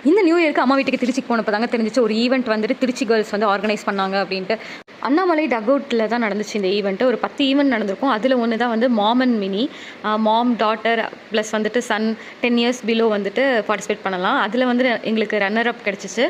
இந்த நியூ இயருக்கு அம்மா வீட்டுக்கு திருச்சிக்கு போனப்போ தாங்க தெரிஞ்சிச்சு ஒரு ஈவெண்ட் வந்துட்டு திருச்சி கேர்ள்ஸ் வந்து ஆர்கனைஸ் பண்ணாங்க அப்படின்ட்டு. அண்ணாமலை டக்அவுட்டில் தான் நடந்துச்சு இந்த ஈவெண்ட்டு. ஒரு 10 ஈவெண்ட் நடந்திருக்கும். அதில் ஒன்று தான் வந்து mom and mini, mom daughter plus வந்துட்டு சன் 10 இயர்ஸ் பிலோ வந்துட்டு பார்ட்டிசிபேட் பண்ணலாம். அதில் வந்து எங்களுக்கு ரன்னர் அப் கிடச்சிச்சு.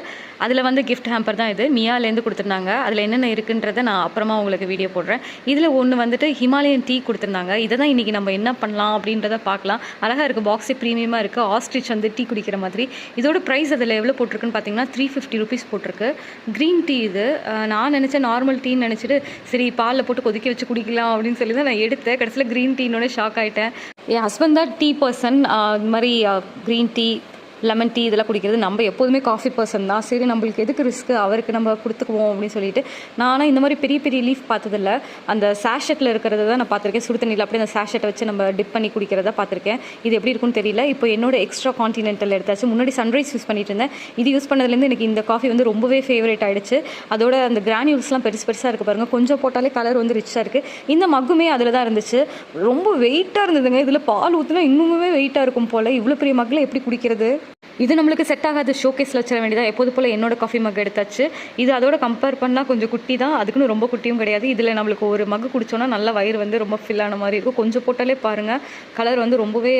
அதில் வந்து கிஃப்ட் ஹேம்பர் தான் இது, மியாலேருந்து கொடுத்துருந்தாங்க. அதில் என்னென்ன இருக்குன்றதை நான் அப்புறமா உங்களுக்கு வீடியோ போடுறேன். இதில் ஒன்று வந்துட்டு ஹிமாலயன் டீ கொடுத்துருந்தாங்க. இதை தான் இன்றைக்கி நம்ம என்ன பண்ணலாம் அப்படின்றத பார்க்கலாம். அழகாக இருக்குது, பாக்ஸே ப்ரீமியமாக இருக்குது. ஆஸ்ட்ரிச் வந்து டீ குடிக்கிற மாதிரி. இதோட ப்ரைஸ் அதில் எவ்வளோ போட்டிருக்குன்னு பார்த்தீங்கன்னா 350 ருபீஸ் போட்டிருக்கு. க்ரீன் டீ இது. நான் நினச்சேன் நார்மல் டீன்னு நினச்சிட்டு சரி பாலில் போட்டு கொதிக்க வச்சு குடிக்கலாம் அப்படின்னு சொல்லி தான் நான் எடுத்தேன். கடைசியில் க்ரீன் டீனோட ஷாக் ஆகிட்டேன். என் ஹஸ்பண்ட் தான் டீ பர்சன். இது மாதிரி க்ரீன் டீ, லெமன் டீ இதெல்லாம் குடிக்கிறது. நம்ம எப்போதுமே காஃபி பர்சன் தான். சரி நம்மளுக்கு எதுக்கு ரிஸ்க்கு, அவருக்கு நம்ம கொடுத்துக்குவோம் அப்படின்னு சொல்லிட்டு நானும் இந்த மாதிரி பெரிய பெரிய லீஃப் பார்த்ததில்ல. அந்த சேஷெட்டில் இருக்கிறத தான் நான் பார்த்துருக்கேன். சுடு தண்ணியில் அப்படியே அந்த சேஷெட்டை வச்சு நம்ம டிப் பண்ணி குடிக்கிறத பார்த்துருக்கேன். இது எப்படி இருக்குன்னு தெரியல. இப்போ என்னோட எக்ஸ்ட்ரா கான்டினென்டல் எடுத்தாச்சு. முன்னாடி சன்ரைஸ் யூஸ் பண்ணிட்டு இருந்தேன். இது யூஸ் பண்ணதுலேருந்து எனக்கு இந்த காஃபி வந்து ரொம்பவே ஃபேவரேட் ஆகிடுச்சு. அதோட அந்த கிரானியூல்ஸ்லாம் பெருசாக இருக்குது பாருங்கள். கொஞ்சம் போட்டாலே கலர் வந்து ரிச்சாக இருக்குது. இந்த மக்குமே அதில் தான் இருந்துச்சு. ரொம்ப வெயிட்டாக இருந்ததுங்க. இதில் பால் ஊற்றினா இன்னுமே வெயிட்டாக இருக்கும் போல். இவ்வளோ பெரிய மக்கில் எப்படி குடிக்கிறது? இது நம்மளுக்கு செட் ஆகாது, ஷோகேஸில் வச்சிட வேண்டியதாக. எப்போது போல் என்னோட காஃபி மக் எடுத்தாச்சு. இது அதோட கம்பேர் பண்ணால் கொஞ்சம் குட்டி தான், அதுக்குன்னு ரொம்ப குட்டியும் கிடையாது. இதில் நம்மளுக்கு ஒரு மக்கு குடித்தோன்னா நல்ல வயிறு வந்து ரொம்ப ஃபில்லான மாதிரி இருக்கும். கொஞ்சம் போட்டாலே பாருங்கள் கலர் வந்து ரொம்பவே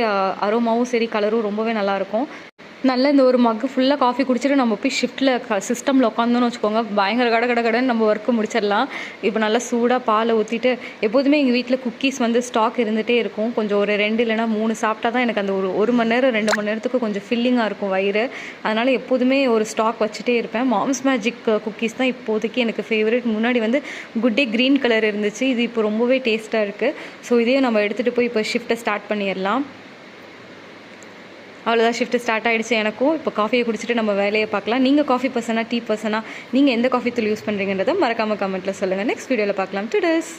அரோமாவும் சரி கலரும் ரொம்பவே நல்லாயிருக்கும். நல்ல இந்த ஒரு மக்கு ஃபுல்லாக காஃபி குடிச்சிட்டு நம்ம போய் ஷிஃப்ட்டில் சிஸ்டமில் உட்காந்தோன்னு வச்சுக்கோங்க, பயங்கர கடன்னு நம்ம ஒர்க்கு முடிச்சிடலாம். இப்போ நல்லா சூடாக பாலை ஊற்றிட்டு, எப்போதுமே எங்கள் வீட்டில் குக்கீஸ் வந்து ஸ்டாக் இருந்துகிட்டே இருக்கும். கொஞ்சம் ஒரு 2 இல்லைனா 3 சாப்பிட்டா தான் எனக்கு அந்த ஒரு மணி நேரம் 2 மணி நேரத்துக்கு கொஞ்சம் ஃபில்லிங்காக இருக்கும் வயிறு. அதனால் எப்போதுமே ஒரு ஸ்டாக் வச்சுட்டே இருப்பேன். மாம்ஸ் மேஜிக் குக்கீஸ் தான் இப்போதைக்கு எனக்கு ஃபேவரட். முன்னாடி வந்து குட் டே க்ரீன் கலர் இருந்துச்சு. இது இப்போ ரொம்பவே டேஸ்ட்டாக இருக்குது. ஸோ இதையும் நம்ம எடுத்துகிட்டு போய் இப்போ ஷிஃப்ட்டை ஸ்டார்ட் பண்ணிடலாம். அவ்வளோதான், ஷிஃப்ட்டு ஸ்டார்ட் ஆகிடுச்சு எனக்கும். இப்போ காஃபியை குடிச்சிட்டு நம்ம வேலையை பார்க்கலாம். நீங்கள் காஃபி பர்சனா டீ பர்சனா, நீங்கள் எந்த காஃபி தூள் யூஸ் பண்ணுறீங்கன்றதை மறக்காமல் கமெண்ட்டில் சொல்லுங்கள். நெக்ஸ்ட் வீடியோவில் பார்க்கலாம். டுடேஸ்.